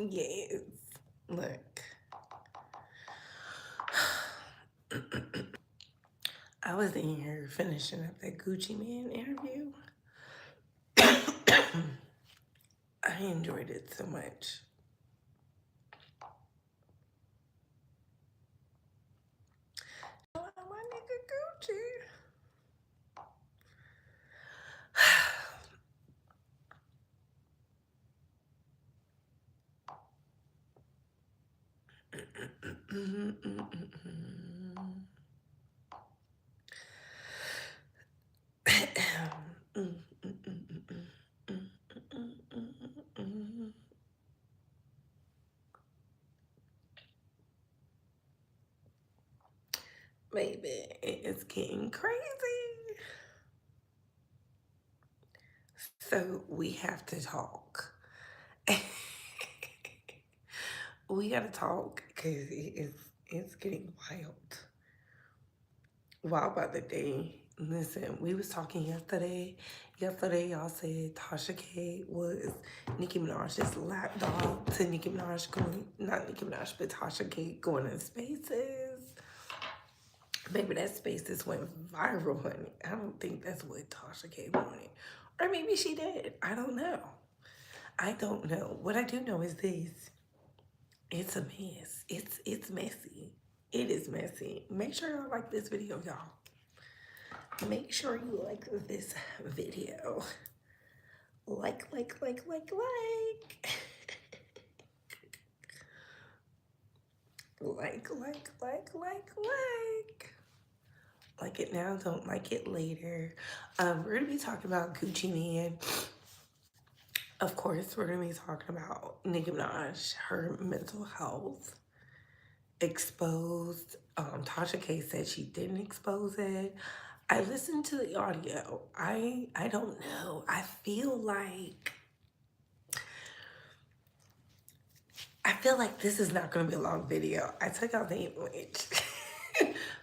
Yes. Look, I was in here finishing up that Gucci Man interview. I enjoyed it so much. Oh, my nigga Gucci. Baby, it's getting crazy. So we have to talk. We gotta talk because it's getting wild. Wild by the day. Listen, we was talking yesterday. Yesterday, y'all said Tasha K was Nicki Minaj's lapdog to Nicki Minaj going, not Nicki Minaj, but Tasha K going in spaces. Maybe that spaces went viral, honey. I don't think that's what Tasha K wanted. Or maybe she did. I don't know. I don't know. What I do know is this. It's a mess. It's messy. It is messy. Make sure y'all like this video, y'all. Make sure you like this video. Like. Like it now, don't like it later. We're gonna be talking about Gucci Man. Of course, we're gonna be talking about Nicki Minaj, her mental health exposed. Tasha K said she didn't expose it. I listened to the audio. I don't know. I feel like this is not gonna be a long video. I took out the image.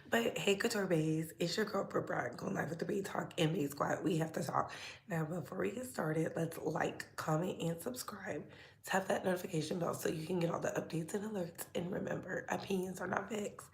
But hey, Couture Bays, it's your girl Brooke going live with the Bay Talk and Bay Squad. We have to talk. Now, before we get started, let's like, comment, and subscribe. Tap that notification bell so you can get all the updates and alerts. And remember, opinions are not facts.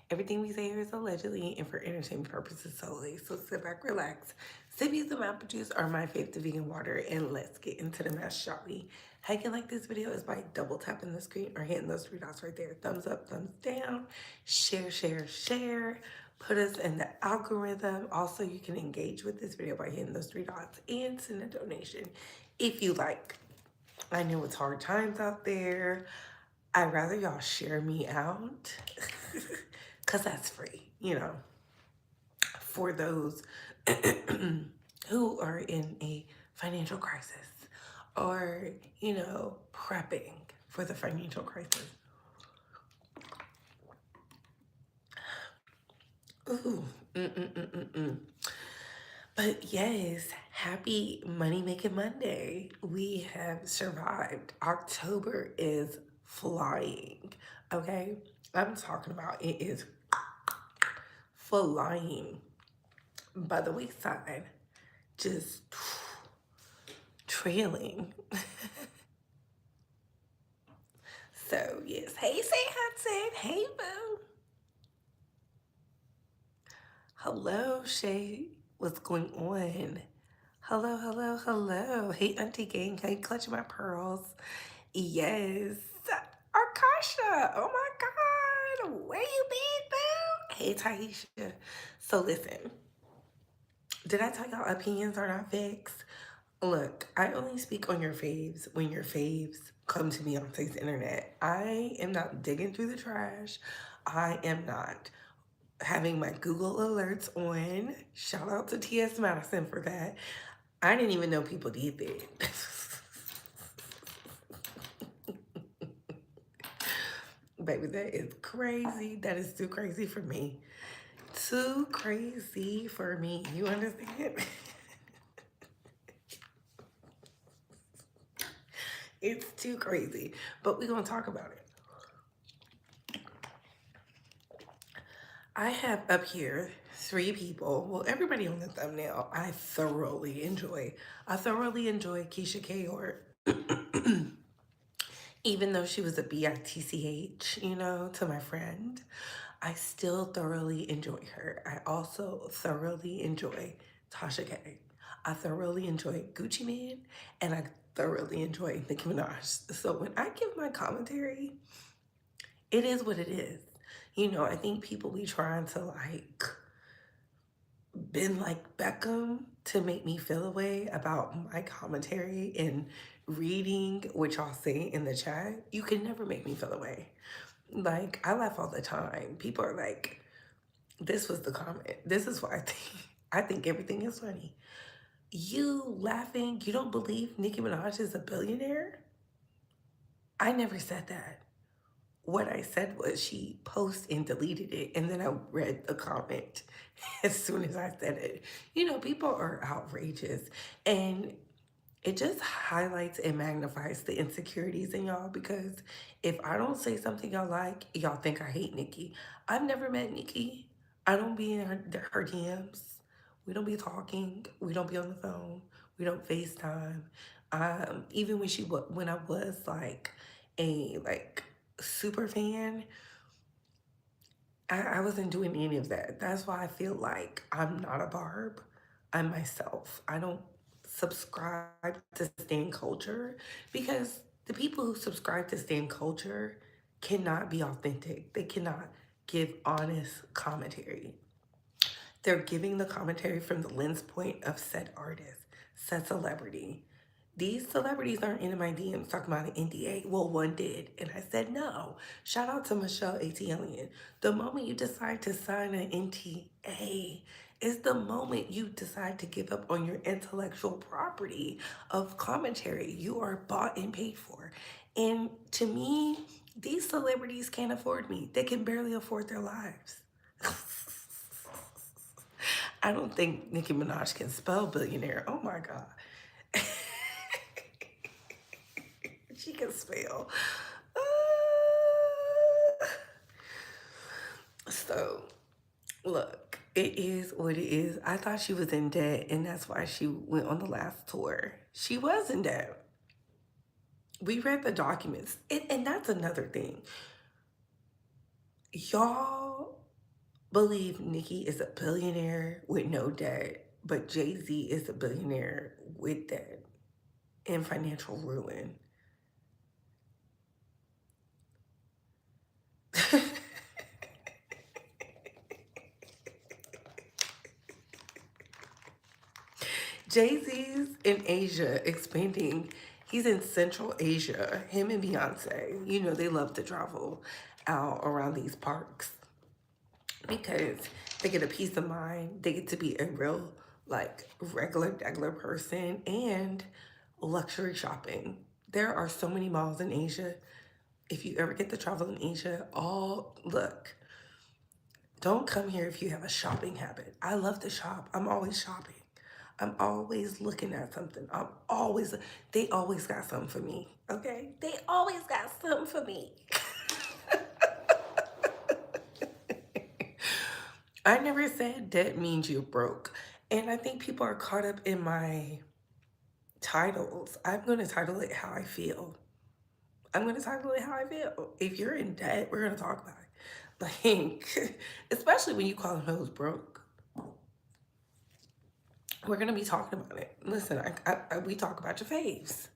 Everything we say here is allegedly and for entertainment purposes solely. So sit back, relax, sip you some apple juice or my favorite vegan water, and let's get into the mess, shall we? How you can like this video is by double tapping the screen or hitting those three dots right there. Thumbs up, thumbs down, share. Put us in the algorithm. Also, you can engage with this video by hitting those three dots and send a donation if you like. I know it's hard times out there. I'd rather y'all share me out because that's free, for those who are in a financial crisis or, prepping for the financial crisis. Ooh, But yes, happy Money Making Monday. We have survived. October is flying, okay? I'm talking about it is flying by the wayside, just trailing. So yes, hey, say Hudson, hey boo. Hello, Shay. What's going on? Hello. Hey, Auntie Gang. Hey, clutching my pearls. Yes. Arkasha. Oh my God. Where you been, boo? Hey, Taisha. So listen, did I tell y'all opinions are not fixed? Look, I only speak on your faves when your faves come to me on this internet. I am not digging through the trash. I am not having my Google alerts on. Shout out to T.S. Madison for that. I didn't even know people did that. Baby, that is crazy. That is too crazy for me. Too crazy for me. You understand? It's too crazy. But we're going to talk about it. I have up here 3 people. Well, everybody on the thumbnail, I thoroughly enjoy. I thoroughly enjoy Keyshia K. or Even though she was a bitch, to my friend, I still thoroughly enjoy her. I also thoroughly enjoy Tasha K. I thoroughly enjoy Gucci Mane, and I thoroughly enjoy Nicki Minaj. So when I give my commentary, it is what it is. I think people be trying to like been like Beckham to make me feel a way about my commentary and reading what y'all say in the chat. You can never make me feel a way. Like, I laugh all the time. People are like, this was the comment. This is what I think. I think everything is funny. You laughing, you don't believe Nicki Minaj is a billionaire? I never said that. What I said was she posted and deleted it, and then I read the comment as soon as I said it. People are outrageous, and it just highlights and magnifies the insecurities in y'all, because if I don't say something y'all like, y'all think I hate Nicki. I've never met Nicki. I don't be in her DMs. We don't be talking. We don't be on the phone. We don't FaceTime. Even when I was like a super fan, I wasn't doing any of that. That's why I feel like I'm not a barb. I'm myself. I don't subscribe to stan culture, because the people who subscribe to stan culture cannot be authentic. They cannot give honest commentary. They're giving the commentary from the lens point of said artist, said celebrity. These celebrities aren't in my DMs talking about an NDA. Well, one did, and I said no. Shout out to Michelle ATLian. The moment you decide to sign an NTA is the moment you decide to give up on your intellectual property of commentary you are bought and paid for. And to me, these celebrities can't afford me. They can barely afford their lives. I don't think Nicki Minaj can spell billionaire. Oh my God. She can spell. So, look, it is what it is. I thought she was in debt, and that's why she went on the last tour. She was in debt. We read the documents. And that's another thing. Y'all believe Nicki is a billionaire with no debt, but Jay-Z is a billionaire with debt and financial ruin. Jay-Z's in Asia expanding. He's in Central Asia. Him and Beyonce. They love to travel out around these parks because they get a peace of mind. They get to be a real, regular person, and luxury shopping. There are so many malls in Asia. If you ever get to travel in Asia, look, don't come here if you have a shopping habit. I love to shop. I'm always shopping. I'm always looking at something. They always got something for me, okay? They always got something for me. I never said debt means you're broke. And I think people are caught up in my titles. I'm going to title it how I feel. If you're in debt, we're going to talk about it. Especially when you call them hoes broke. We're going to be talking about it. Listen, we talk about your faves.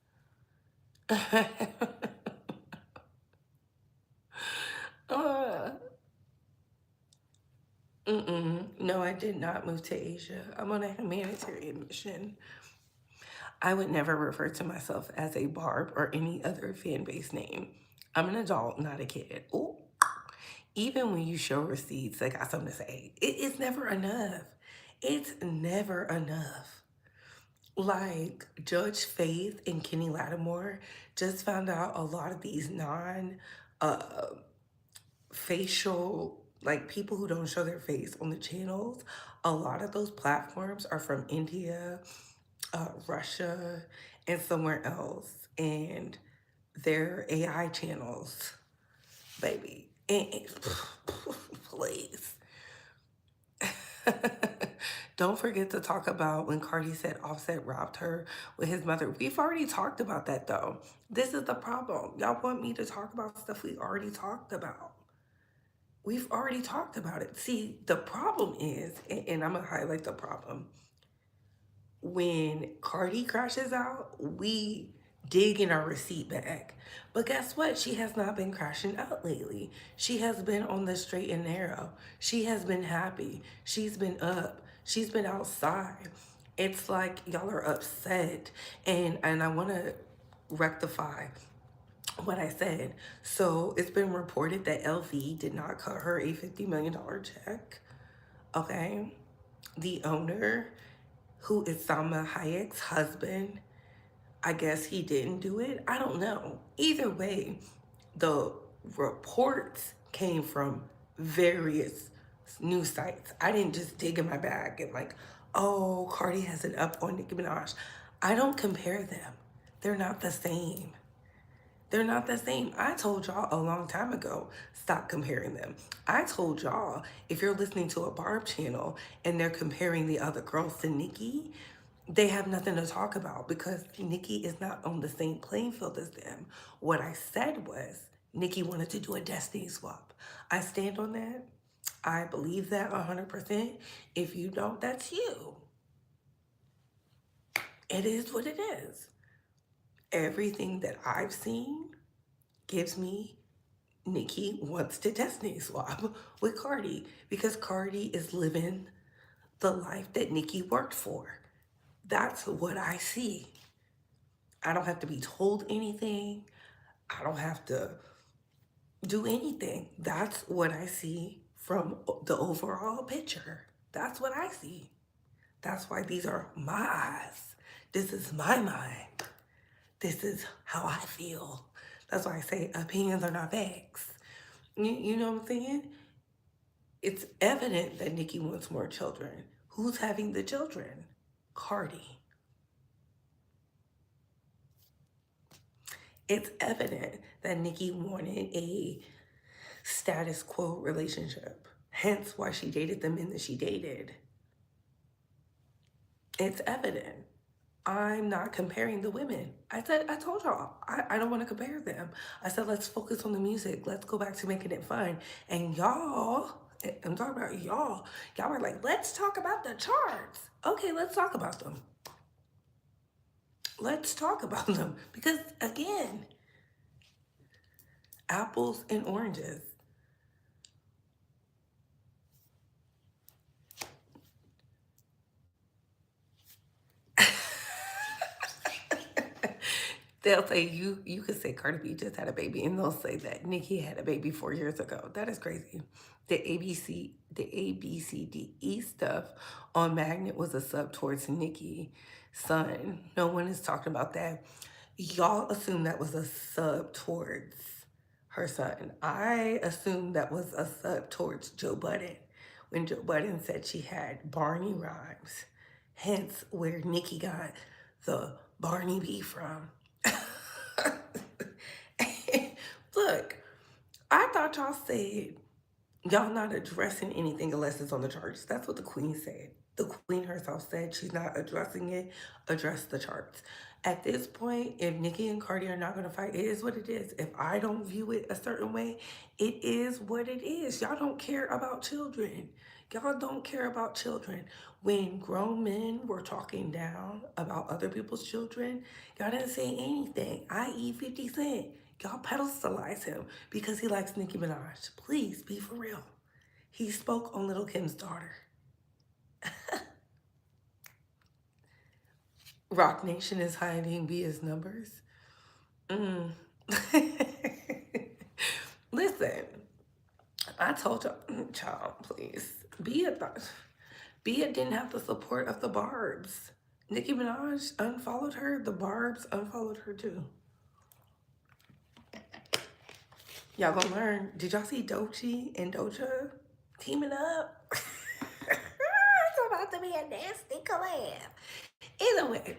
No, I did not move to Asia. I'm on a humanitarian mission. I would never refer to myself as a barb or any other fan base name. I'm an adult, not a kid. Ooh. Even when you show receipts, I got something to say. It's never enough. It's never enough. Like Judge Faith and Kenny Lattimore just found out a lot of these facial, people who don't show their face on the channels, a lot of those platforms are from India, Russia, and somewhere else. And they're AI channels, baby. And please. Don't forget to talk about when Cardi said Offset robbed her with his mother. We've already talked about that though. This is the problem. Y'all want me to talk about stuff we already talked about. We've already talked about it. See, the problem is, and I'm gonna highlight the problem. When Cardi crashes out, we dig in our receipt bag. But guess what? She has not been crashing out lately. She has been on the straight and narrow. She has been happy. She's been up. She's been outside. It's like y'all are upset. And I want to rectify what I said. So it's been reported that LV did not cut her a $50 million check. Okay. The owner, who is Salma Hayek's husband, I guess he didn't do it. I don't know. Either way, the reports came from various news sites. I didn't just dig in my bag and like, oh, Cardi has an up on Nicki Minaj. I don't compare them. They're not the same. They're not the same. I told y'all a long time ago, stop comparing them. I told y'all, if you're listening to a Barb channel and they're comparing the other girls to Nicki, they have nothing to talk about because Nicki is not on the same playing field as them. What I said was Nicki wanted to do a destiny swap. I stand on that. I believe that 100%. If you don't, that's you. It is what it is. Everything that I've seen gives me Nicki wants to destiny swap with Cardi because Cardi is living the life that Nicki worked for. That's what I see. I don't have to be told anything. I don't have to do anything. That's what I see from the overall picture. That's what I see. That's why these are my eyes. This is my mind. This is how I feel. That's why I say opinions are not facts. You know what I'm saying? It's evident that Nicki wants more children. Who's having the children? Cardi. It's evident that Nicki wanted a status quo relationship. Hence why she dated the men that she dated. It's evident. I'm not comparing the women. I told y'all, I don't want to compare them. I said, let's focus on the music. Let's go back to making it fun. And y'all, I'm talking about y'all were like, let's talk about the charts. Okay, let's talk about them. Let's talk about them. Because again, apples and oranges. They'll say you could say Cardi B just had a baby, and they'll say that Nicki had a baby 4 years ago. That is crazy. The ABCDE stuff on Magnet was a sub towards Nicki's son. No one is talking about that. Y'all assume that was a sub towards her son. I assume that was a sub towards Joe Budden when Joe Budden said she had Barney rhymes. Hence where Nicki got the Barney B from. Look, I thought y'all said y'all not addressing anything unless it's on the charts. That's what the queen said. The queen herself said she's not addressing it. Address the charts. At this point, if Nicki and Cardi are not going to fight, it is what it is. If I don't view it a certain way, it is what it is. Y'all don't care about children. Y'all don't care about children. When grown men were talking down about other people's children, y'all didn't say anything, i.e. 50 Cent. Y'all pedestalize him because he likes Nicki Minaj. Please be for real. He spoke on Little Kim's daughter. Rock Nation is hiding Bia's numbers. Listen, I told y'all, child, please. Bia didn't have the support of the Barbs. Nicki Minaj unfollowed her. The Barbs unfollowed her too. Y'all gonna learn. Did y'all see Doechii and Doja teaming up? It's about to be a nasty collab. Either way,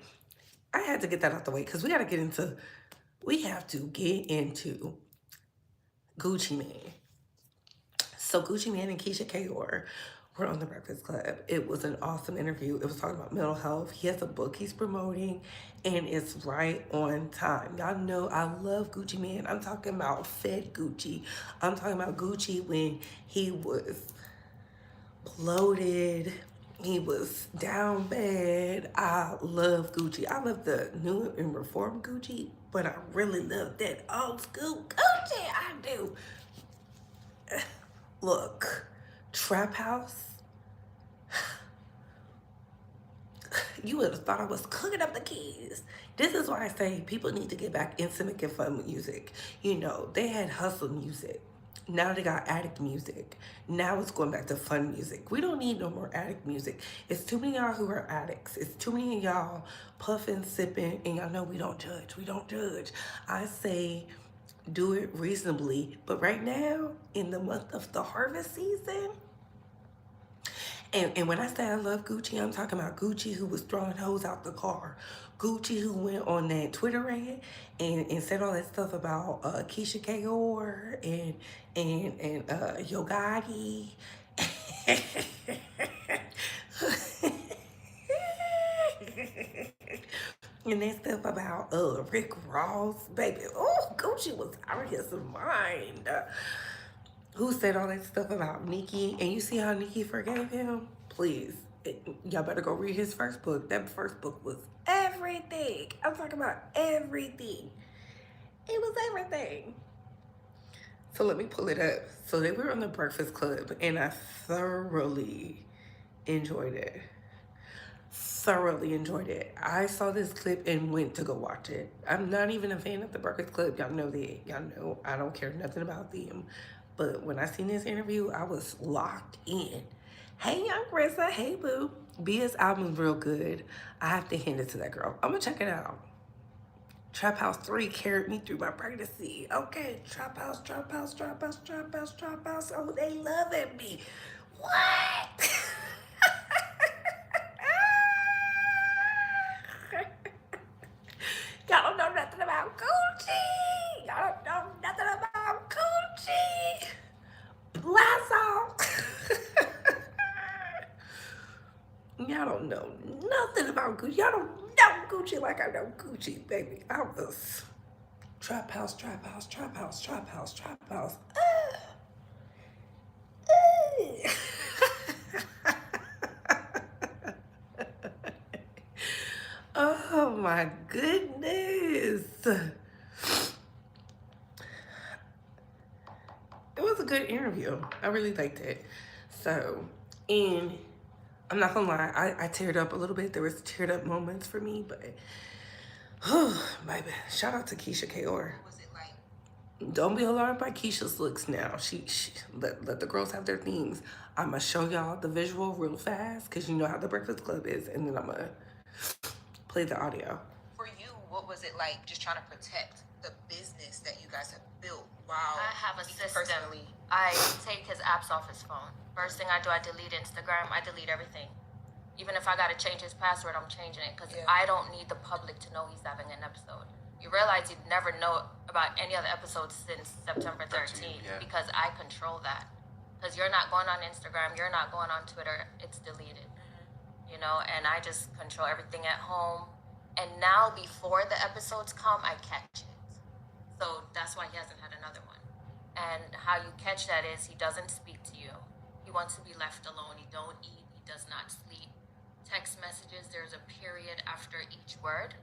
I had to get that out the way because we have to get into Gucci Mane. So Gucci Mane and Keyshia We're on the Breakfast Club. It was an awesome interview. It was talking about mental health. He has a book he's promoting, and it's right on time. Y'all know I love Gucci Man. I'm talking about Fed Gucci. I'm talking about Gucci when he was bloated. He was down bad. I love Gucci. I love the new and reformed Gucci, but I really love that old school Gucci. I do. Look, Trap House. You would have thought I was cooking up the keys. This is why I say people need to get back into making fun music. You know, they had hustle music. Now they got addict music. Now it's going back to fun music. We don't need no more addict music. It's too many of y'all who are addicts. It's too many of y'all puffing, sipping, and y'all know we don't judge. We don't judge. I say do it reasonably. But right now, in the month of the harvest season, and when I say I love Gucci, I'm talking about Gucci who was throwing hoes out the car. Gucci who went on that Twitter rant and said all that stuff about Keyshia Kaor and Yo Gotti. And that stuff about Rick Ross, baby. Oh, Gucci was out of his mind. Who said all that stuff about Nicki, and you see how Nicki forgave him? Please, y'all better go read his first book. That first book was everything. I'm talking about everything. It was everything. So let me pull it up. So they were on the Breakfast Club, and I thoroughly enjoyed it. Thoroughly enjoyed it. I saw this clip and went to go watch it. I'm not even a fan of the Breakfast Club. Y'all know that. Y'all know I don't care nothing about them. But when I seen this interview, I was locked in. Hey, Young Rissa. Hey, boo. Bia's album's real good. I have to hand it to that girl. I'm going to check it out. Trap House 3 carried me through my pregnancy. Okay, Trap House, Trap House, Trap House, Trap House, Trap House. Oh, they loving me. What? Y'all don't know nothing about Gucci. Y'all don't know nothing about Gucci. Lasso. Y'all don't know nothing about Gucci. Y'all don't know Gucci like I know Gucci, baby. I was Trap House, Trap House, Trap House, Trap House, Trap House. Oh my goodness. It was a good interview. I really liked it. So, and I'm not gonna lie, I teared up a little bit. There was teared up moments for me, but baby, shout out to Keyshia Kaor. Don't be alarmed by Keisha's looks now. She let the girls have their themes. I'ma show y'all the visual real fast because you know how the Breakfast Club is, and then I'ma play the audio. For you, what was it like just trying to protect the business that you guys have built? Wow. I have a system. I take his apps off his phone. First thing I do, I delete Instagram. I delete everything. Even if I got to change his password, I'm changing it because I don't need the public to know he's having an episode. You realize you'd never know about any other episodes since September 13th because I control that. Because you're not going on Instagram, you're not going on Twitter, it's deleted. You know, and I just control everything at home. And now before the episodes come, I catch it. So that's why he hasn't had another one. And how you catch that is he doesn't speak to you. He wants to be left alone. He don't eat. He does not sleep. Text messages, there's a period after each word.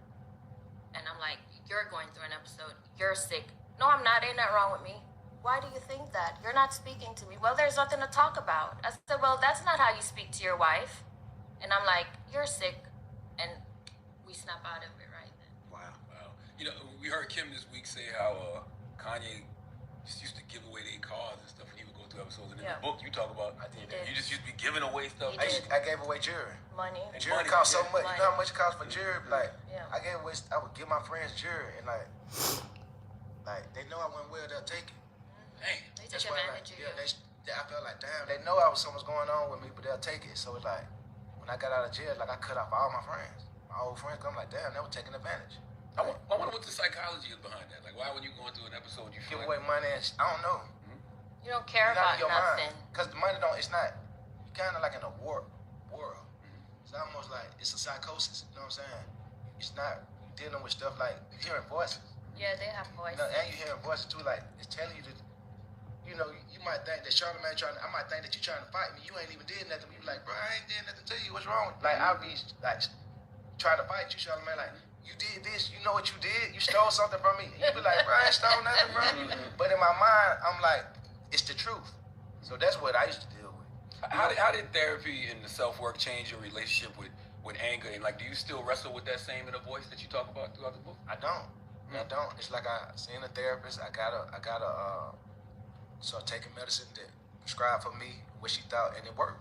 And I'm like, you're going through an episode. You're sick. No, I'm not. Ain't nothing wrong with me. Why do you think that? You're not speaking to me. Well, there's nothing to talk about. I said, well, that's not how you speak to your wife. And I'm like, you're sick. And we snap out of it right then. Wow. You know, we heard Kim this week say how Kanye just used to give away their cars and stuff when he would go through episodes. And in the book, you talk about you just used to be giving away stuff. I gave away jewelry. Money. And jewelry costs so much. You know how much it costs for jewelry? Like, I would give my friends jewelry, and like they know I went well, they'll take it. Dang. They take advantage of you. I felt like, damn, they know something's going on with me, but they'll take it. So it's like, when I got out of jail, like I cut off all my friends. My old friends, I'm like, damn, they were taking advantage. I wonder what the psychology is behind that. Like, why when you going through an episode, you feel give away money and I don't know. You don't care about nothing. Because the money it's not, kind of like in a warped world. It's almost like it's a psychosis. You know what I'm saying? It's not dealing with stuff like hearing voices. Yeah, they have voices. You know, and you hearing voices too. Like it's telling you that. You know, you might think that Charlamagne I might think that you trying to fight me. You ain't even did nothing. You be like, bro, I ain't did nothing to you. What's wrong? Like I'll be like trying to fight you, Charlamagne. Like you did this. You know what you did? You stole something from me. And you be like, bro, I ain't stole nothing, bro. But in my mind, I'm like, it's the truth. So that's what I used to deal with. How did therapy and the self-work change your relationship with anger? And like, do you still wrestle with that same inner voice that you talk about throughout the book? I don't. I don't. It's like I seen a therapist. I gotta start taking medicine that prescribed for me what she thought, and it worked.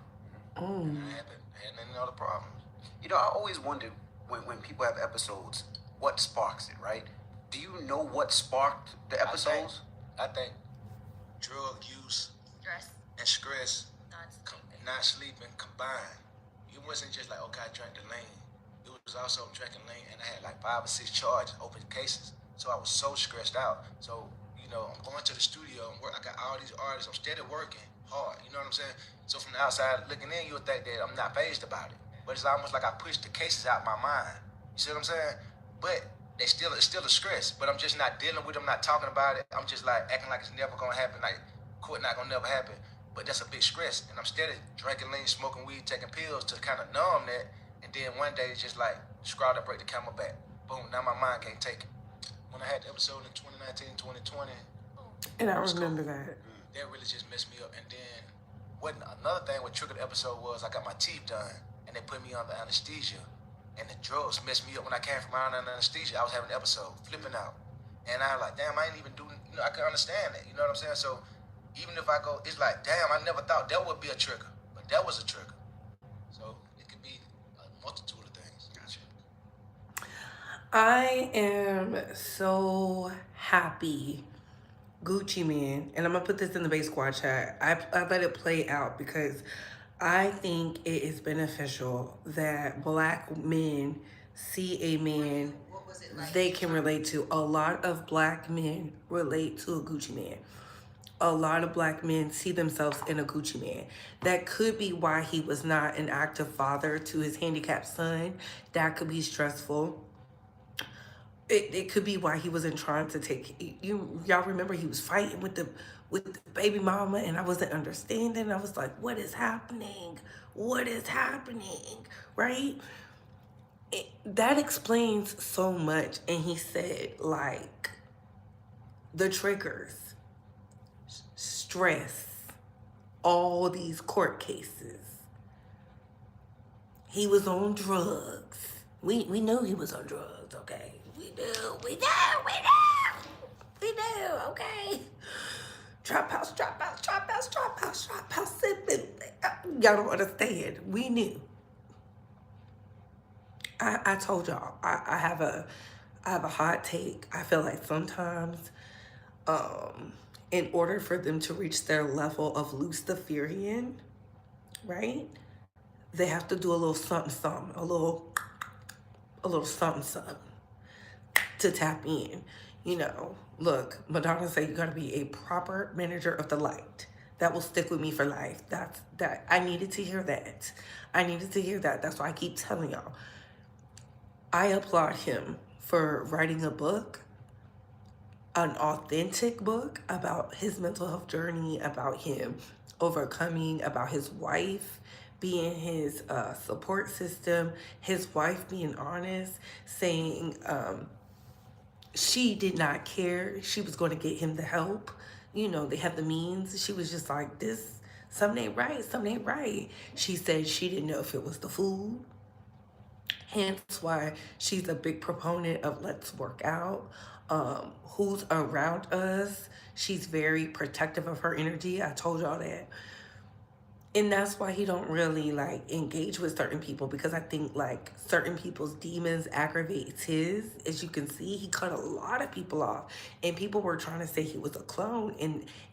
And I had any other problems. You know, I always wonder when people have episodes, what sparks it, right? Do you know what sparked the episodes? I think drug use Stress. and stress, Non-sleeping. not sleeping combined. It wasn't just like, okay, I drank the lean. It was also drinking lean, and I had like 5 or 6 charges, open cases. So I was so stressed out. So, you know, I'm going to the studio and work. I got all these artists. I'm steady working hard. You know what I'm saying? So from the outside looking in, you'll think that I'm not fazed about it. But it's almost like I pushed the cases out my mind. You see what I'm saying? But it's still a stress. But I'm just not dealing with it. I'm not talking about it. I'm just like acting like it's never gonna happen. Like court not gonna never happen. But that's a big stress. And I'm steady drinking lean, smoking weed, taking pills to kind of numb that. And then one day it's just like scrawled up, break the camel back. Boom, now my mind can't take it. When I had the episode in 2019, 2020. And I remember that. That really just messed me up. And then another thing what triggered the episode was I got my teeth done and they put me under anesthesia. And the drugs messed me up when I came from under anesthesia. I was having an episode, flipping out. And I was like, damn, I ain't even doing, you know, I can understand that. You know what I'm saying? So even if I go, it's like, damn, I never thought that would be a trigger. But that was a trigger. So it could be a multitude of things. Gotcha. I am so happy, Gucci Man, and I'm gonna put this in the Base Squad chat. I let it play out because I think it is beneficial that Black men see a man they can relate to. A lot of Black men relate to a Gucci Man. A lot of Black men see themselves in a Gucci Man. That could be why he was not an active father to his handicapped son. That could be stressful. It could be why he wasn't trying to take y'all remember he was fighting with the baby mama, and I wasn't understanding. I was like, what is happening? What is happening? Right? That explains so much. And he said, like, the triggers, stress, all these court cases. He was on drugs. We knew he was on drugs, okay? We knew, okay? Trap house, sipping. Y'all don't understand. We knew. I told y'all, I have a hot take. I feel like sometimes, in order for them to reach their level of Luciferian, right? They have to do a little something, a little something to tap in. You know, look, Madonna said you gotta be a proper manager of the light. That will stick with me for life. That I needed to hear that. That's why I keep telling y'all. I applaud him for writing a book, an authentic book about his mental health journey, about him overcoming, about his wife being his support system, his wife being honest, saying she did not care. She was going to get him the help. You know, they have the means. She was just like, this, something ain't right. She said she didn't know if it was the food. Hence why she's a big proponent of let's work out. Who's around us. She's very protective of her energy. I told y'all that. And that's why he don't really like engage with certain people, because I think like certain people's demons aggravates his. As you can see, he cut a lot of people off, and people were trying to say he was a clone,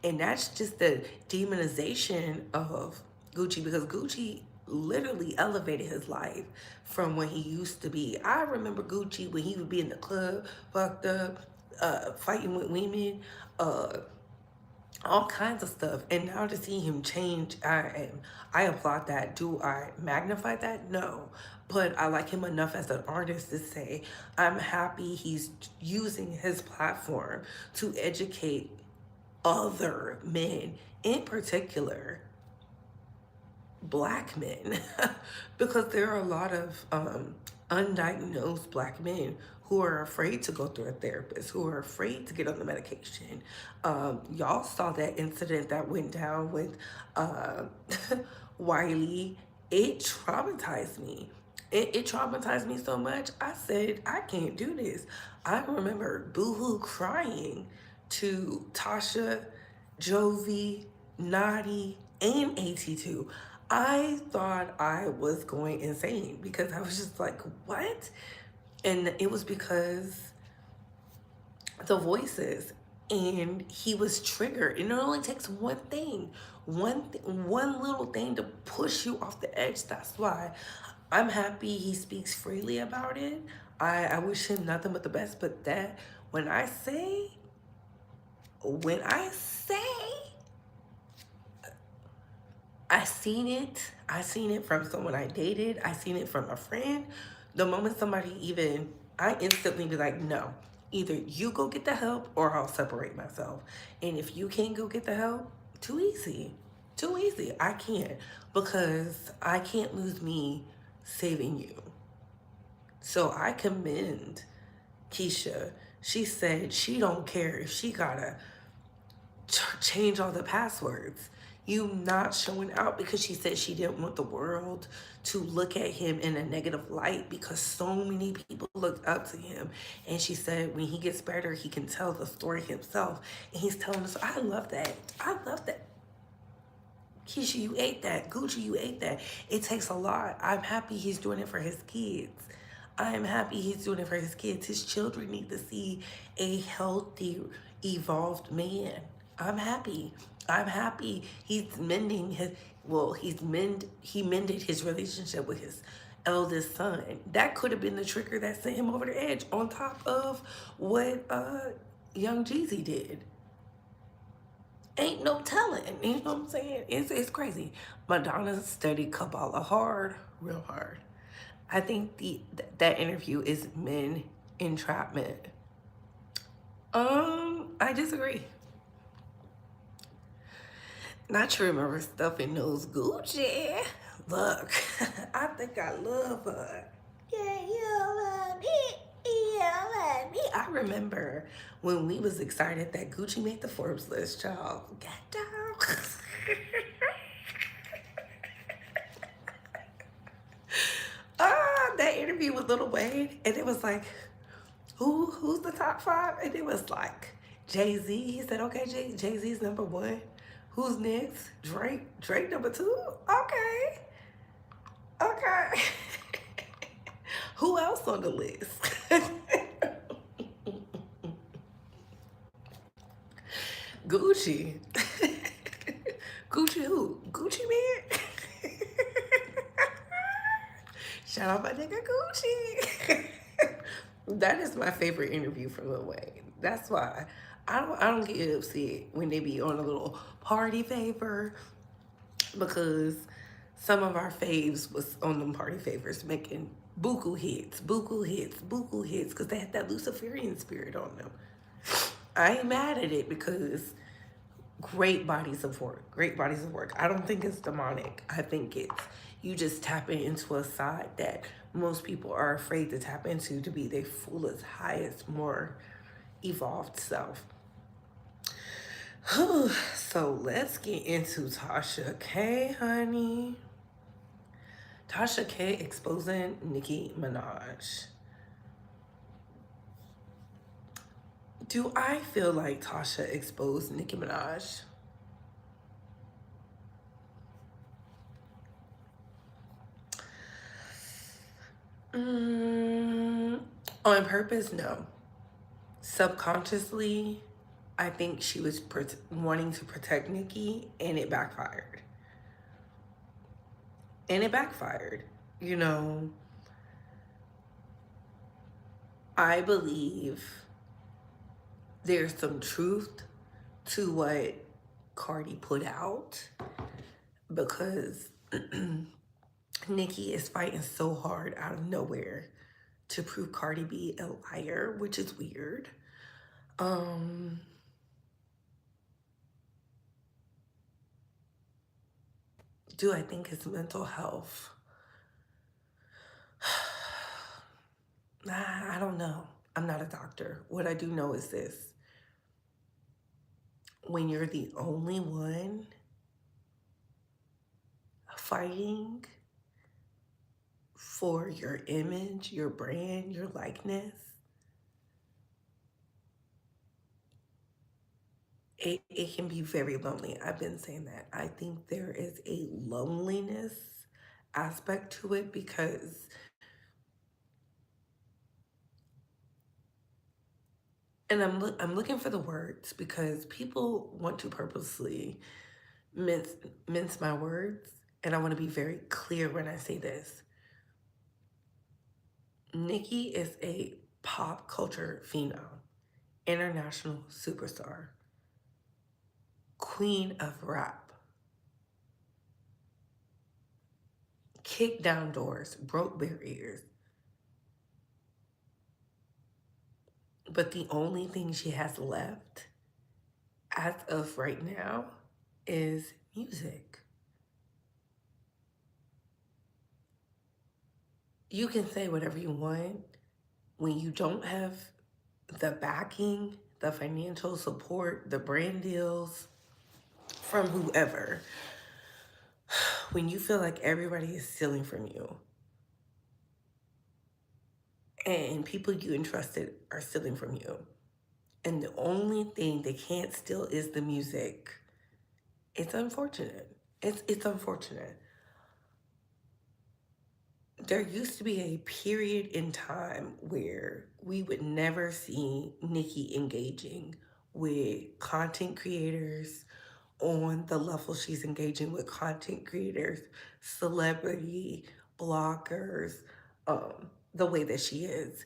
and that's just the demonization of Gucci, because Gucci literally elevated his life from when he used to be. I remember Gucci when he would be in the club, fucked up, fighting with women, all kinds of stuff. And now to see him change, I applaud that. Do I magnify that? No. But I like him enough as an artist to say, I'm happy he's using his platform to educate other men, in particular black men, because there are a lot of undiagnosed black men who are afraid to go through a therapist, who are afraid to get on the medication. Y'all saw that incident that went down with Wiley. It traumatized me. It traumatized me so much. I said, I can't do this. I remember Boohoo crying to Tasha, Jovi, Naughty, and AT2. I thought I was going insane because I was just like, what? And it was because the voices, and he was triggered. And it only takes one thing, one little thing to push you off the edge. That's why I'm happy he speaks freely about it. I wish him nothing but the best. But that, when I say, I seen it. I seen it from someone I dated. I seen it from a friend. The moment somebody even, I instantly be like, no. Either you go get the help or I'll separate myself. And if you can't go get the help, too easy. Too easy. I can't, because I can't lose me saving you. So I commend Keyshia. She said she don't care if she gotta change all the passwords. You not showing out, because she said she didn't want the world to look at him in a negative light, because so many people looked up to him. And she said when he gets better, he can tell the story himself. And he's telling us, I love that. I love that. Keyshia, you ate that. Gucci, you ate that. It takes a lot. I'm happy he's doing it for his kids. I am happy he's doing it for his kids. His children need to see a healthy, evolved man. I'm happy. I'm happy he's mending his, well, he mended his relationship with his eldest son. That could have been the trigger that sent him over the edge, on top of what young Jeezy did. Ain't no telling, you know what I'm saying? It's crazy. Madonna studied Kabbalah hard, real hard. I think that interview is men entrapment. I disagree. Not to remember stuffing those Gucci. Look, I think I love her. Yeah, you love me. Yeah, love me. I remember when we was excited that Gucci made the Forbes list, y'all. Get down. That interview with Lil Wayne, and it was like, who's the top 5? And it was like Jay-Z. He said, okay, Jay-Z's number 1. Who's next? Drake number 2? Okay. Who else on the list? Gucci. Gucci who? Gucci man? Shout out my nigga Gucci. That is my favorite interview from Lil Wayne. That's why I don't get upset when they be on a little party favor, because some of our faves was on them party favors making buku hits, because they had that Luciferian spirit on them. I ain't mad at it, because great bodies of work. I don't think it's demonic. I think it's you just tapping into a side that most people are afraid to tap into, to be their fullest, highest, more evolved self. So let's get into Tasha K, honey. Tasha K exposing Nicki Minaj. Do I feel like Tasha exposed Nicki Minaj? On purpose, no. Subconsciously, I think she was wanting to protect Nicki, and it backfired. You know, I believe there's some truth to what Cardi put out, because Nicki is fighting so hard out of nowhere to prove Cardi B a liar, which is weird. Do I think it's mental health? I don't know. I'm not a doctor. What I do know is this. When you're the only one fighting for your image, your brand, your likeness, it can be very lonely. I've been saying that. I think there is a loneliness aspect to it, because and I'm looking for the words, because people want to purposely mince my words, and I want to be very clear when I say this. Nicki is a pop culture phenom, international superstar, queen of rap, kicked down doors, broke barriers. But the only thing she has left as of right now is music. You can say whatever you want. When you don't have the backing, the financial support, the brand deals from whoever, when you feel like everybody is stealing from you and people you entrusted are stealing from you, and the only thing they can't steal is the music, it's unfortunate. It's unfortunate. There used to be a period in time where we would never see Nicki engaging with content creators on the level she's engaging with content creators, celebrity, bloggers, the way that she is.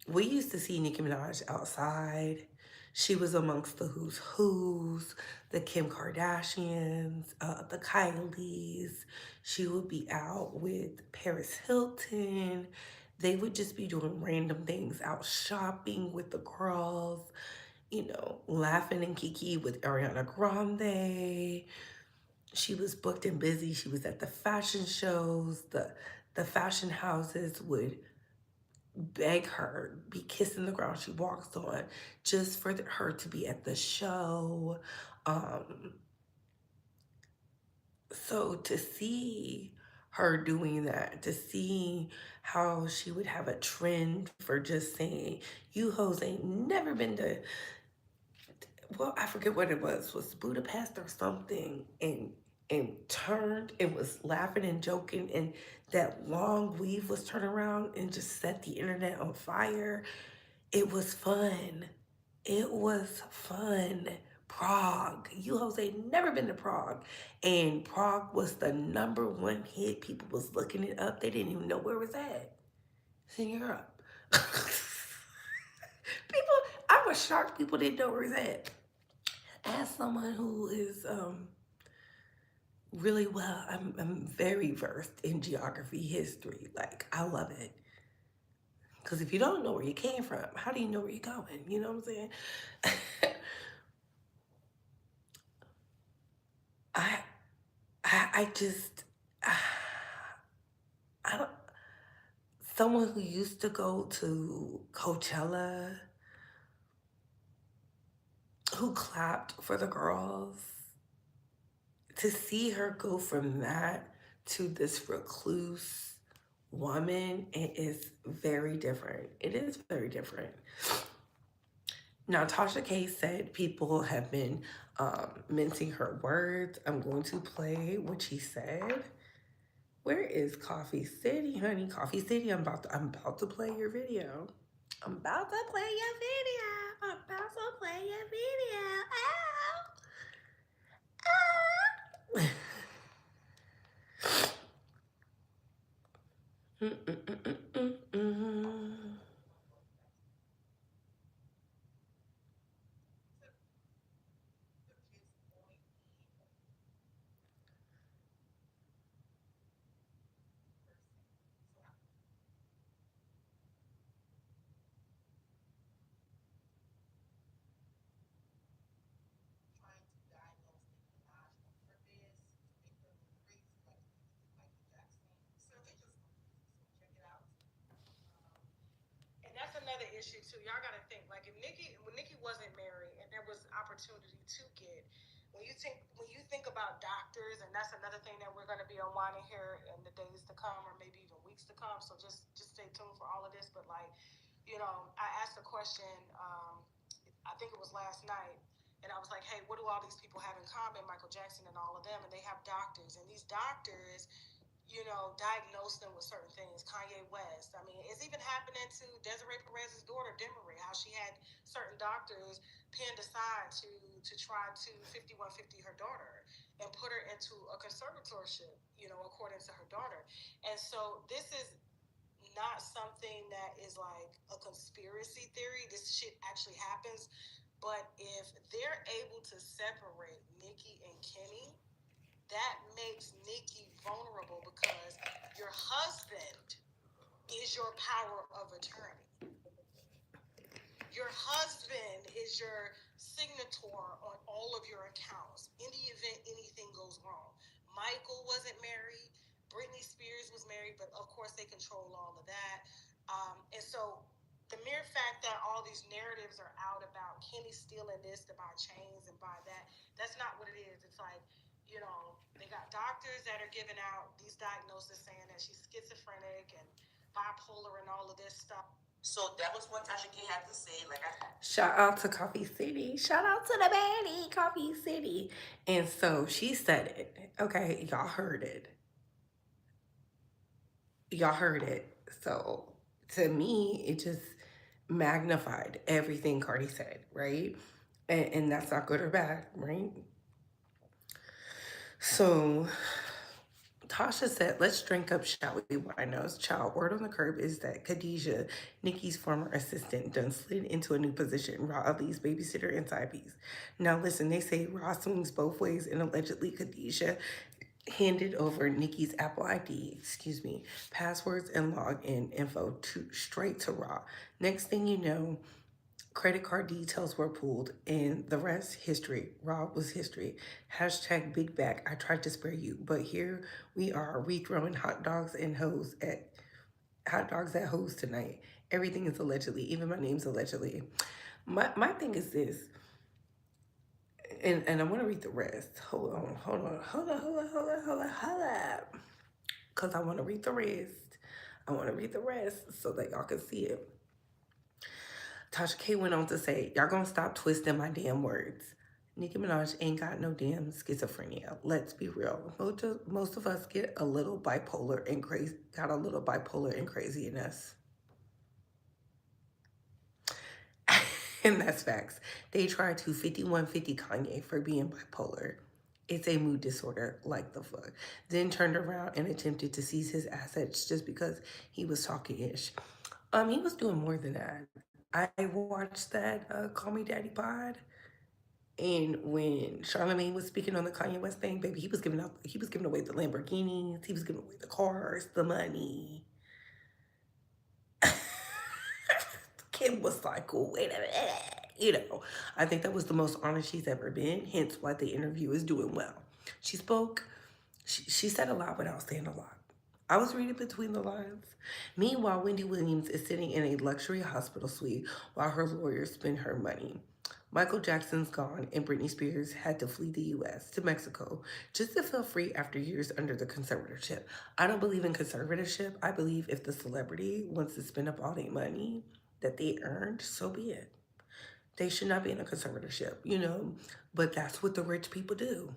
We used to see Nicki Minaj outside. She was amongst the who's who's, the Kim Kardashians, the Kylies. She would be out with Paris Hilton. They would just be doing random things, out shopping with the girls, laughing and kiki with Ariana Grande. She was booked and busy. She was at the fashion shows. The fashion houses would beg her, be kissing the ground she walks on, just for her to be at the show. So to see her doing that, to see how she would have a trend for just saying, you hoes ain't never been to, well, I forget what it was Budapest or something, and turned and was laughing and joking, and that long weave was turned around and just set the internet on fire. It was fun. It was fun. Prague. You hoes ain't never been to Prague. And Prague was the #1 hit. People was looking it up. They didn't even know where it was at. It's in Europe. I was shocked people didn't know where it was at. As someone who is really well, I'm very versed in geography, history. Like, I love it. Because if you don't know where you came from, how do you know where you're going? You know what I'm saying? I just, I don't, someone who used to go to Coachella, who clapped for the girls, to see her go from that to this recluse woman, it is very different. It is very different. Now, Tasha K said people have been mincing her words. I'm going to play what she said. Where is Coffee City, honey? Coffee City, I'm about to play your video. I'm about to play your video. I'm about to play your video. Ow. Ow. issue too. Y'all gotta think, like when Nicki wasn't married and there was opportunity to get, when you think about doctors, and that's another thing that we're gonna be unwinding here in the days to come, or maybe even weeks to come. So just stay tuned for all of this. But like, I asked a question, I think it was last night, and I was like, hey, what do all these people have in common, Michael Jackson and all of them? And they have doctors, and these doctors, diagnose them with certain things. Kanye West. I mean, it's even happening to Desiree Perez's daughter, Demery, how she had certain doctors pinned aside to try to 5150 her daughter and put her into a conservatorship, according to her daughter. And so this is not something that is like a conspiracy theory. This shit actually happens. But if they're able to separate Nicki and Kenny, that makes Nicki vulnerable because your husband is your power of attorney. Your husband is your signator on all of your accounts in the event anything goes wrong. Michael wasn't married. Britney Spears was married, but of course they control all of that. And so the mere fact that all these narratives are out about Kenny stealing this to buy chains and buy that, that's not what it is. It's like, they got doctors that are giving out these diagnoses saying that she's schizophrenic and bipolar and all of this stuff. So that was what Tasha K had to say. Shout out to Coffee City. Shout out to the baddie, Coffee City. And so she said it. Okay, y'all heard it. So to me, it just magnified everything Cardi said, right? And that's not good or bad, right? So Tasha said, let's drink up, shall we, winos? Child, word on the curb is that Khadijah, Nicki's former assistant, done slid into a new position, Ra Ali's babysitter and side piece. Now listen, they say Ra swings both ways, and allegedly Khadijah handed over Nicki's Apple ID, passwords and login info straight to Ra. Next thing you know, credit card details were pulled, and the rest, history. Rob was history. Hashtag big back. I tried to spare you, but here we are, rethrowing hot dogs at hoes tonight. Everything is allegedly. Even my name's allegedly. My thing is this, and I want to read the rest. Hold on. Because I want to read the rest so that y'all can see it. Tasha K went on to say, y'all gonna stop twisting my damn words. Nicki Minaj ain't got no damn schizophrenia. Let's be real. Most of us get a little bipolar and crazy, got a little bipolar and crazy in us. And that's facts. They tried to 5150 Kanye for being bipolar. It's a mood disorder, like the fuck. Then turned around and attempted to seize his assets just because he was talking ish. He was doing more than that. I watched that Call Me Daddy pod, and when Charlamagne was speaking on the Kanye West thing, baby, he was giving away the Lamborghinis, he was giving away the cars, the money. Kim was like, wait a minute, I think that was the most honest she's ever been, hence why the interview is doing well. She spoke, she said a lot without saying a lot. I was reading between the lines. Meanwhile, Wendy Williams is sitting in a luxury hospital suite while her lawyers spend her money. Michael Jackson's gone, and Britney Spears had to flee the U.S. to Mexico just to feel free after years under the conservatorship. I don't believe in conservatorship. I believe if the celebrity wants to spend up all their money that they earned, so be it. They should not be in a conservatorship, but that's what the rich people do.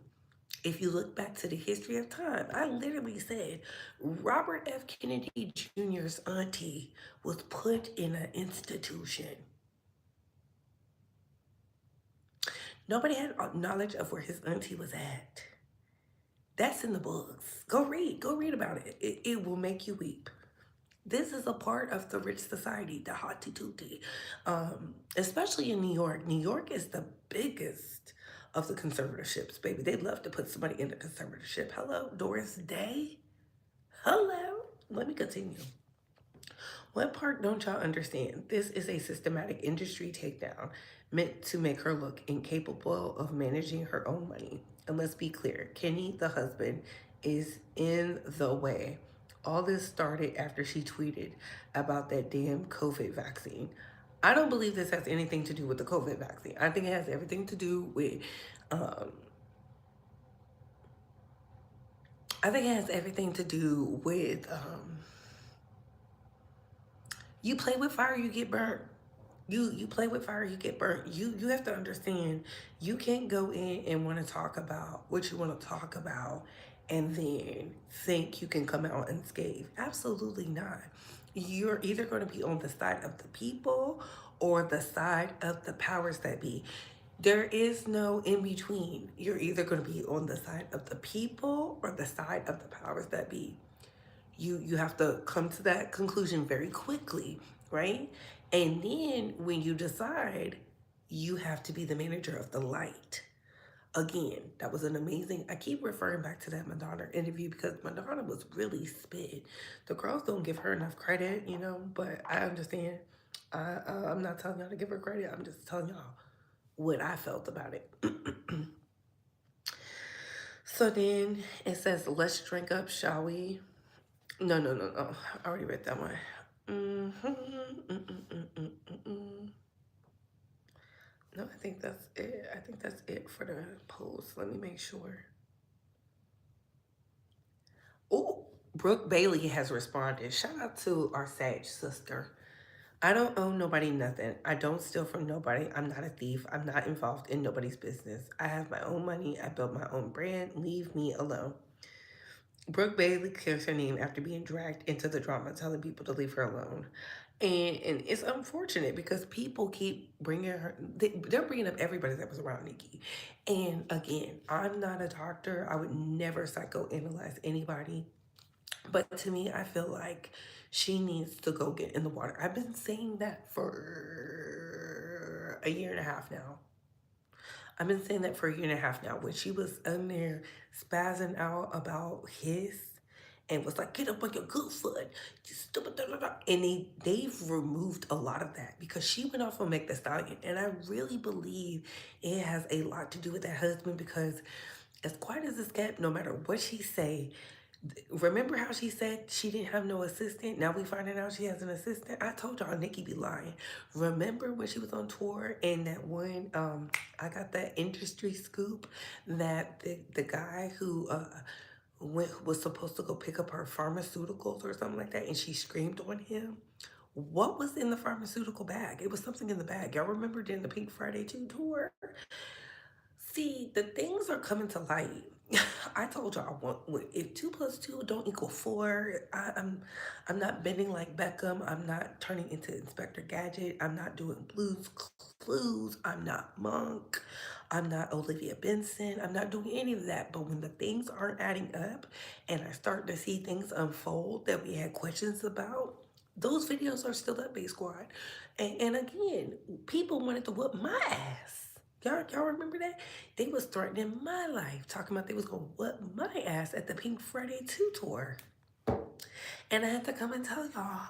If you look back to the history of time, I literally said Robert F. Kennedy Jr.'s auntie was put in an institution. Nobody had knowledge of where his auntie was at. That's in the books. Go read about it. It will make you weep. This is a part of the rich society, the hotty tooty, especially in New York. New York is the biggest of the conservatorships, baby. They love to put somebody in a conservatorship. Hello, Doris Day. Hello. Let me continue. What part don't y'all understand? This is a systematic industry takedown meant to make her look incapable of managing her own money. And let's be clear, Kenny, the husband, is in the way. All this started after she tweeted about that damn COVID vaccine. I don't believe this has anything to do with the COVID vaccine. I think it has everything to do with, um, I think it has everything to do with, you play with fire, you get burnt. You play with fire, you get burnt. You have to understand, you can't go in and want to talk about what you want to talk about and then think you can come out unscathed. Absolutely not. You're either going to be on the side of the people or the side of the powers that be. There is no in between. You're either going to be on the side of the people or the side of the powers that be. You have to come to that conclusion very quickly, right? And then when you decide, you have to be the manager of the light. Again, that was an amazing, I keep referring back to that Madonna interview because Madonna was really spit. The girls don't give her enough credit, you know, but I understand. I'm not telling y'all to give her credit. I'm just telling y'all what I felt about it. So then it says, let's drink up, shall we? No, no, no, no. I already read that one. No, I think that's it. I think that's it for the post. Let me make sure. Oh, Brooke Bailey has responded. Shout out to our Sage sister. I don't owe nobody nothing. I don't steal from nobody. I'm not a thief. I'm not involved in nobody's business. I have my own money. I built my own brand. Leave me alone. Brooke Bailey clears her name after being dragged into the drama, telling people to leave her alone. And it's unfortunate because people keep bringing her, they're bringing up everybody that was around Nicki. And again, I'm not a doctor. I would never psychoanalyze anybody. But to me, I feel like she needs to go get in the water. I've been saying that for a year and a half now. I've been saying that for a year and a half now. When she was in there spazzing out about his and was like, get up on your good foot, you stupid, da, da, da. And they've removed a lot of that because she went off on Meg Thee Stallion. And I really believe it has a lot to do with that husband because as quiet as it's kept, no matter what she say, remember how she said she didn't have no assistant? Now we finding out she has an assistant. I told y'all Nicki be lying. Remember when she was on tour and that one, I got that industry scoop that the guy who was supposed to go pick up her pharmaceuticals or something like that, and she screamed on him. What was in the pharmaceutical bag? It was something in the bag. Y'all remember during the Pink Friday 2 tour? See, the things are coming to light. I told y'all, if 2 plus 2 don't equal 4, I'm not bending like Beckham. I'm not turning into Inspector Gadget. I'm not doing Blues Clues. I'm not Monk. I'm not Olivia Benson. I'm not doing any of that. But when the things aren't adding up and I start to see things unfold that we had questions about, those videos are still up, Bay Squad. And again, people wanted to whoop my ass. Y'all remember that? They was threatening my life, talking about they was gonna whoop my ass at the Pink Friday 2 tour. And I had to come and tell y'all,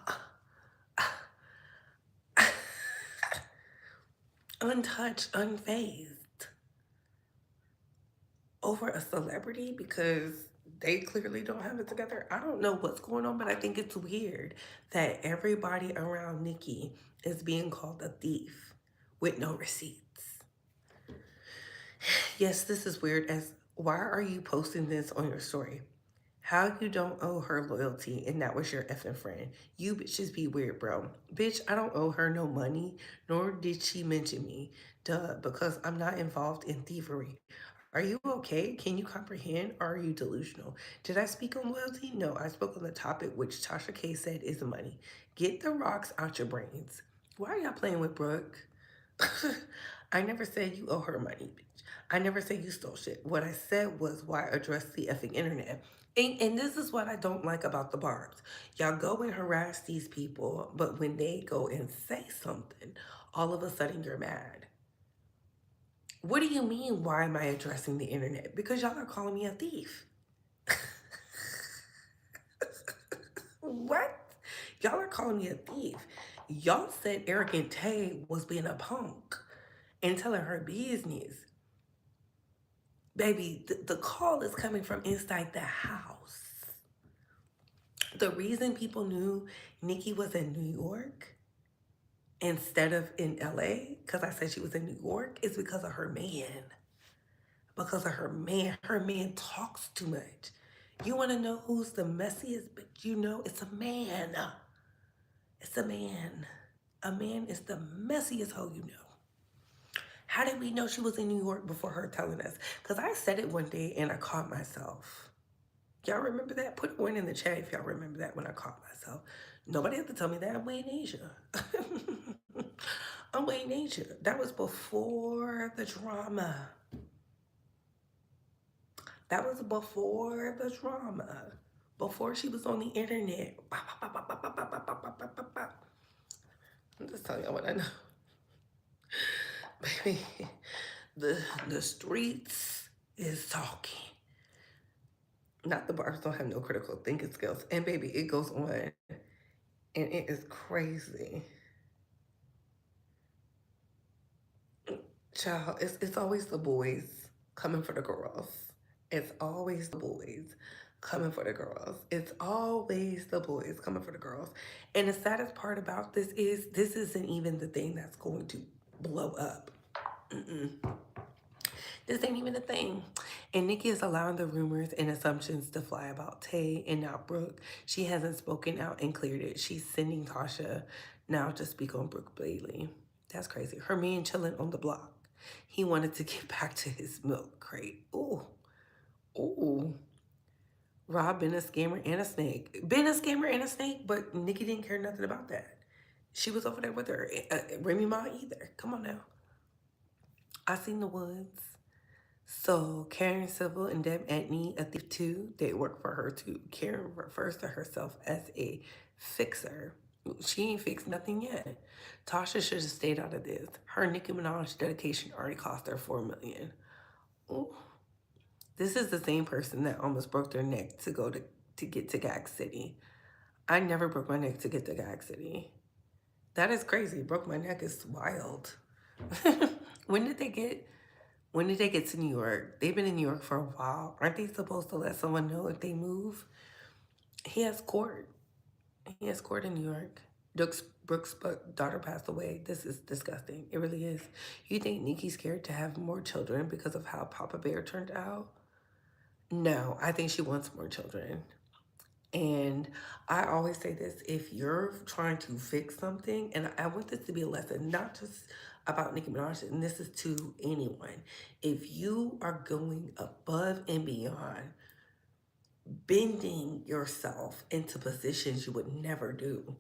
untouched, unfazed, over a celebrity because they clearly don't have it together. I don't know what's going on, but I think it's weird that everybody around Nicki is being called a thief with no receipts. Yes, this is weird as why are you posting this on your story? How you don't owe her loyalty and that was your effing friend. You bitches be weird, bro. Bitch, I don't owe her no money, nor did she mention me. Duh, because I'm not involved in thievery. Are you okay? Can you comprehend? Or are you delusional? Did I speak on loyalty? No, I spoke on the topic which Tasha K said is money. Get the rocks out your brains. Why are y'all playing with Brooke? I never said you owe her money, bitch. I never said you stole shit. What I said was why address the effing internet. And this is what I don't like about the barbs. Y'all go and harass these people, but when they go and say something, all of a sudden you're mad. What do you mean, why am I addressing the internet? Because y'all are calling me a thief. What? Y'all are calling me a thief. Y'all said Arrogant Tay was being a punk and telling her business. Baby, the call is coming from inside the house. The reason people knew Nicki was in New York instead of in LA, because I said she was in New York, is because of her man. Because of her man. Her man talks too much. You want to know who's the messiest? But you know, it's a man. It's a man. A man is the messiest hoe you know. How did we know she was in New York before her telling us? Because I said it one day and I caught myself. Y'all remember that? Put one in the chat if y'all remember that when I caught myself. Nobody had to tell me that. I'm way in Asia. I'm way in Asia. That was before the drama. That was before the drama. Before she was on the internet. I'm just telling y'all what I know. Baby, the streets is talking. Not the bars don't have no critical thinking skills. And baby, it goes on. And it is crazy. Child, it's always the boys coming for the girls. It's always the boys coming for the girls. It's always the boys coming for the girls. And the saddest part about this is this isn't even the thing that's going to blow up. This ain't even a thing. And Nicki is allowing the rumors and assumptions to fly about Tay and now Brooke. She hasn't spoken out and cleared it. She's sending Tasha now to speak on Brooke Bailey. That's crazy. Her man chilling on the block. He wanted to get back to his milk crate. Ooh. Ooh. Rob been a scammer and a snake. Been a scammer and a snake, but Nicki didn't care nothing about that. She was over there with her. Remy Ma either. Come on now. I seen the woods. So Karen Civil and Deb Antney, a thief too, they work for her too. Karen refers to herself as a fixer. She ain't fixed nothing yet. Tasha should have stayed out of this. Her Nicki Minaj dedication already cost her $4 million. Ooh. This is the same person that almost broke their neck to go to get to Gag City. I never broke my neck to get to Gag City. That is crazy. Broke my neck is wild. When did they get to New York? They've been in New York for a while. Aren't they supposed to let someone know if they move? He has court. He has court in New York. Brooke's daughter passed away. This is disgusting. It really is. You think Nicki's scared to have more children because of how Papa Bear turned out? No, I think she wants more children. And I always say this, if you're trying to fix something, and I want this to be a lesson, not just about Nicki Minaj, and this is to anyone. If you are going above and beyond, bending yourself into positions you would never do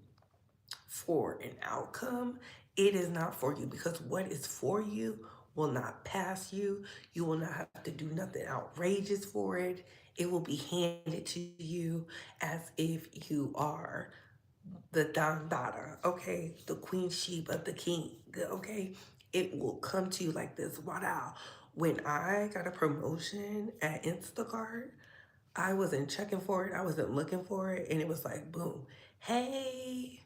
for an outcome, it is not for you, because what is for you will not pass you. You will not have to do nothing outrageous for it. It will be handed to you as if you are the Don Dada, okay? The queen sheep of the king, okay? It will come to you like this. Wow. When I got a promotion at Instacart, I wasn't checking for it. I wasn't looking for it. And it was like, boom. Hey,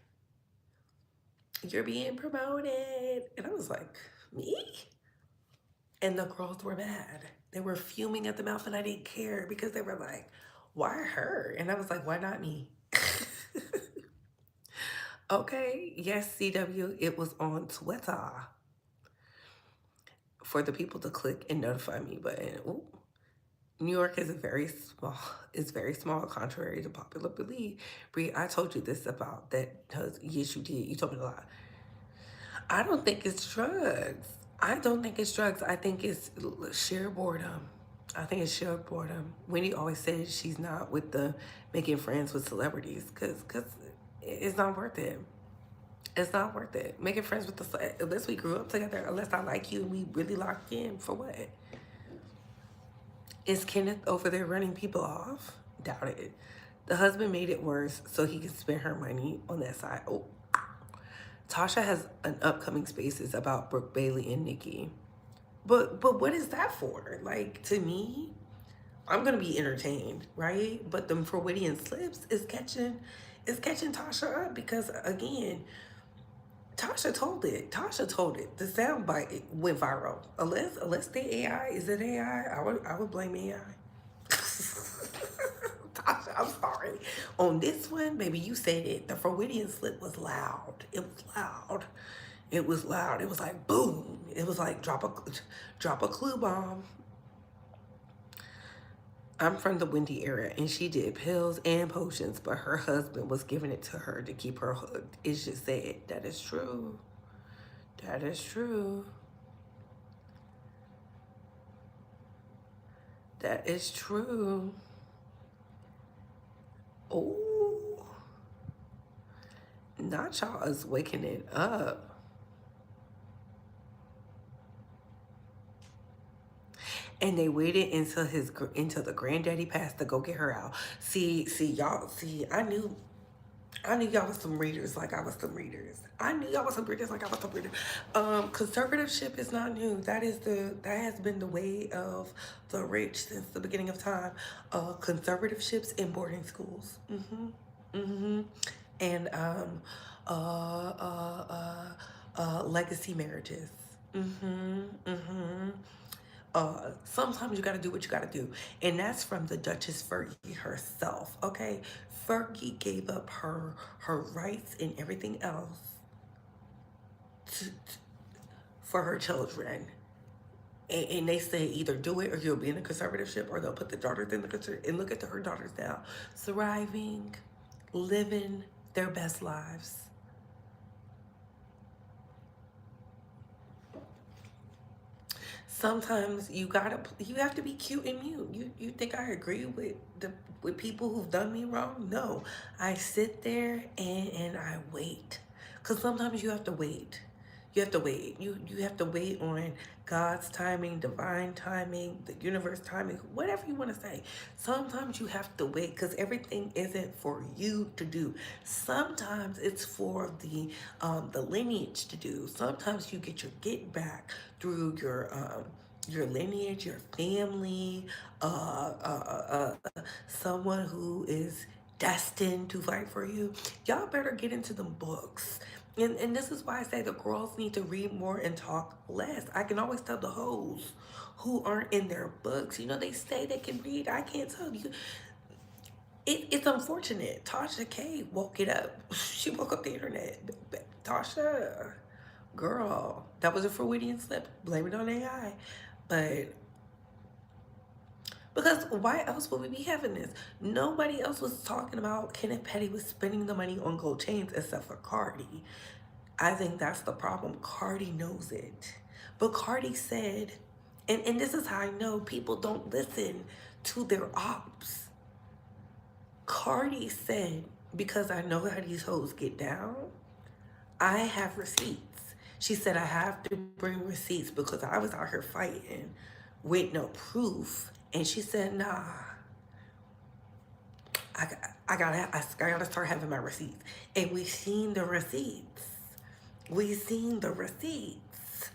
you're being promoted. And I was like, me? And the girls were mad. They were fuming at the mouth and I didn't care because they were like, why her? And I was like, why not me? Okay, yes, CW, it was on Twitter for the people to click and notify me button. Ooh. New York is very small, contrary to popular belief. Bree, I told you this about that. Yes, you did. You told me a lot. I don't think it's drugs. I don't think it's drugs. I think it's sheer boredom. I think it's sheer boredom. Winnie always says she's not with the making friends with celebrities because it's not worth it. It's not worth it. Making friends with unless we grew up together, unless I like you and we really locked in, for what? Is Kenneth over there running people off? Doubt it. The husband made it worse so he could spend her money on that side. Oh. Tasha has an upcoming spaces about Brooke Bailey and Nicki. But what is that for? Like, to me, I'm gonna be entertained, right? But the Freudian slips is catching Tasha up because again, Tasha told it. The soundbite went viral. Unless the AI, is it AI? I would blame AI. Tasha, I'm sorry. On this one, baby, you said it. The Freudian slip was loud. It was loud. It was loud. It was like boom. It was like drop a clue bomb. I'm from the Wendy era, and she did pills and potions, but her husband was giving it to her to keep her hooked. It's just sad. That is true. That is true. That is true. Oh, not y'all is waking it up. And they waited until the granddaddy passed to go get her out. See, y'all. See, I knew y'all was some readers like I was some readers. I knew y'all was some readers like I was some readers. Conservatorship is not new. That has been the way of the rich since the beginning of time. Conservatorships in boarding schools. And legacy marriages. Sometimes you gotta do what you gotta do. And that's from the Duchess Fergie herself, okay? Fergie gave up her rights and everything else for her children. And they say either do it or you'll be in a conservatorship, or they'll put the daughters in the conservatorship. And look at her daughters now, thriving, living their best lives. Sometimes you have to be cute and mute. You think I agree with people who've done me wrong? No, I sit there and I wait, because sometimes you have to wait. You have to wait. You have to wait on God's timing, divine timing, the universe timing, whatever you want to say. Sometimes you have to wait because everything isn't for you to do. Sometimes it's for the lineage to do. Sometimes you get your get back through your lineage, your family, someone who is destined to fight for you. Y'all better get into them books. And this is why I say the girls need to read more and talk less. I can always tell the hoes who aren't in their books. You know, they say they can read. I can't tell you. It's unfortunate. Tasha K woke it up. She woke up the internet. Tasha, girl, that was a Freudian slip. Blame it on AI. But because why else would we be having this? Nobody else was talking about Kenneth Petty was spending the money on gold chains except for Cardi. I think that's the problem. Cardi knows it. But Cardi said, and this is how I know people don't listen to their ops. Cardi said, because I know how these hoes get down, I have receipts. She said, I have to bring receipts because I was out here fighting with no proof. And she said, nah, I gotta start having my receipts. And we've seen the receipts. We've seen the receipts.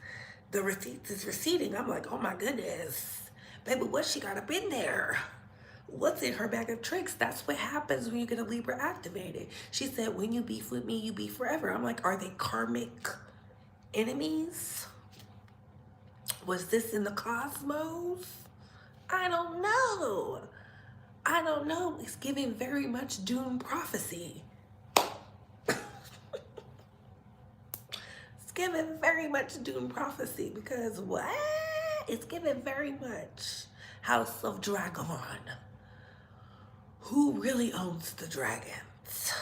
The receipts is receipting. I'm like, oh my goodness. Baby, what she got up in there? What's in her bag of tricks? That's what happens when you get a Libra activated. She said, when you beef with me, you beef forever. I'm like, are they karmic enemies? Was this in the cosmos? I don't know. I don't know. It's giving very much doom prophecy. It's giving very much doom prophecy because what? It's giving very much House of Dragon. Who really owns the dragons?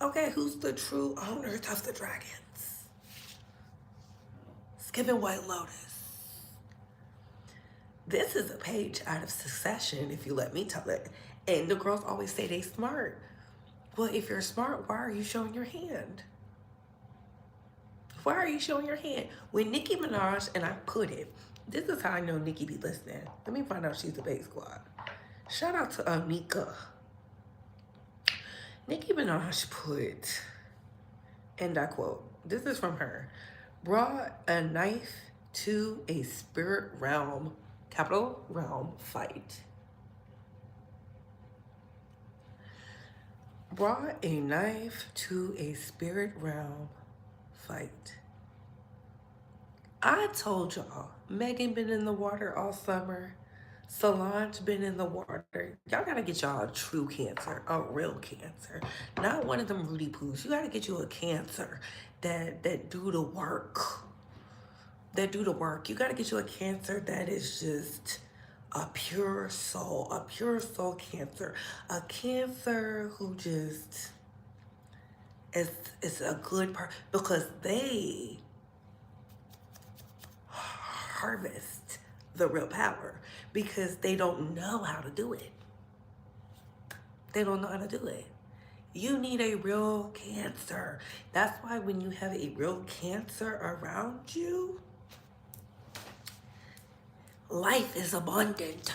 Okay, who's the true owners of the dragons? It's giving White Lotus. This is a page out of Succession, if you let me tell it. And the girls always say they smart. Well, if you're smart, why are you showing your hand? Why are you showing your hand? When Nicki Minaj, and I put it, this is how I know Nicki be listening. Let me find out she's the Bae Squad. Shout out to Anika. Nicki Minaj put, and I quote, this is from her, brought a knife to a spirit realm, capital realm fight. Brought a knife to a spirit realm fight. I told y'all, Megan been in the water all summer. Solange been in the water. Y'all gotta get y'all a true cancer, a real cancer. Not one of them Rudy Poos. You gotta get you a cancer. that do the work. That do the work. You gotta get you a Cancer that is just a pure soul Cancer. A Cancer who just is a good part, because they harvest the real power because they don't know how to do it. They don't know how to do it. You need a real Cancer. That's why when you have a real Cancer around you, life is abundant.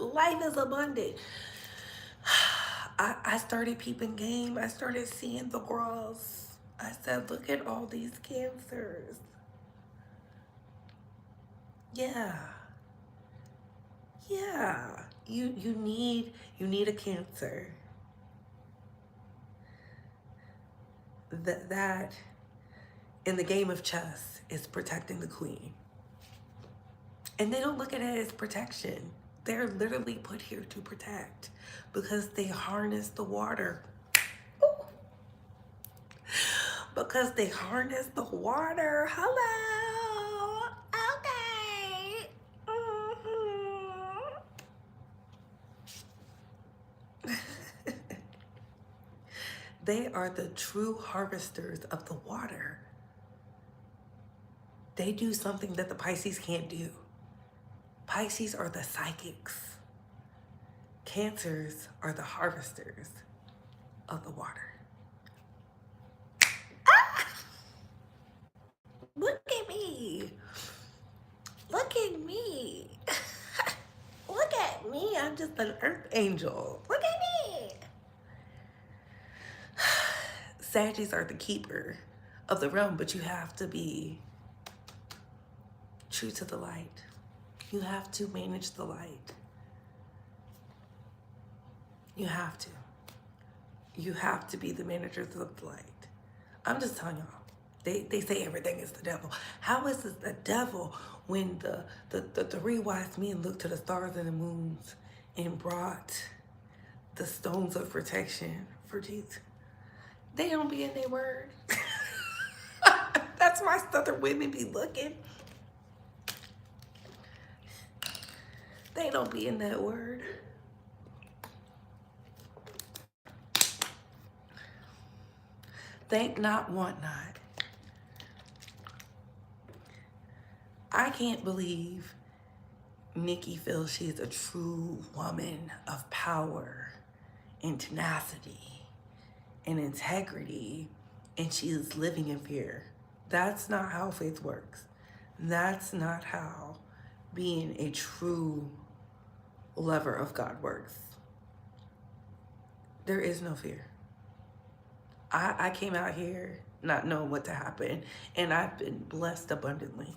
Life is abundant. I started peeping game. I started seeing the girls. I said, look at all these Cancers. Yeah. Yeah. You need a Cancer. That in the game of chess is protecting the queen. And they don't look at it as protection. They're literally put here to protect because they harness the water. Ooh. Because they harness the water. Hello. Okay. They are the true harvesters of the water. They do something that the Pisces can't do. Pisces are the psychics. Cancers are the harvesters of the water. Ah! Look at me. Look at me. Look at me. I'm just an earth angel. Look at me. Saggies are the keeper of the realm, but you have to be true to the light. You have to manage the light. You have to. You have to be the managers of the light. I'm just telling y'all. They say everything is the devil. How is it the devil when the three wise men looked to the stars and the moons and brought the stones of protection for Jesus? They don't be in their word. That's why Southern women be looking. They don't be in that word. Think not, want not. I can't believe Nicki feels she's a true woman of power and tenacity and integrity, and she is living in fear. That's not how faith works. That's not how being a true lover of God works. There is no fear. I came out here not knowing what to happen, and I've been blessed abundantly.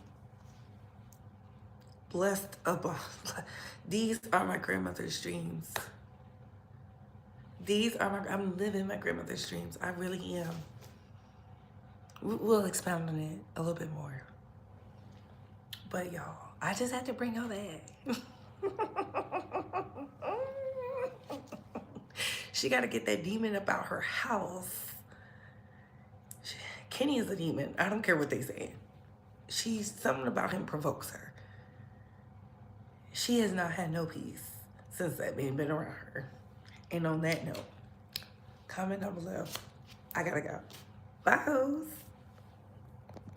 Blessed abundantly. These are my grandmother's dreams. I'm living my grandmother's dreams. I really am. We'll expound on it a little bit more. But y'all, I just had to bring y'all that. She got to get that demon about her house. Kenny is a demon. I don't care what they say. Something about him provokes her. She has not had no peace since that man been around her. And on that note, comment down below. I gotta go. Bye, hoes.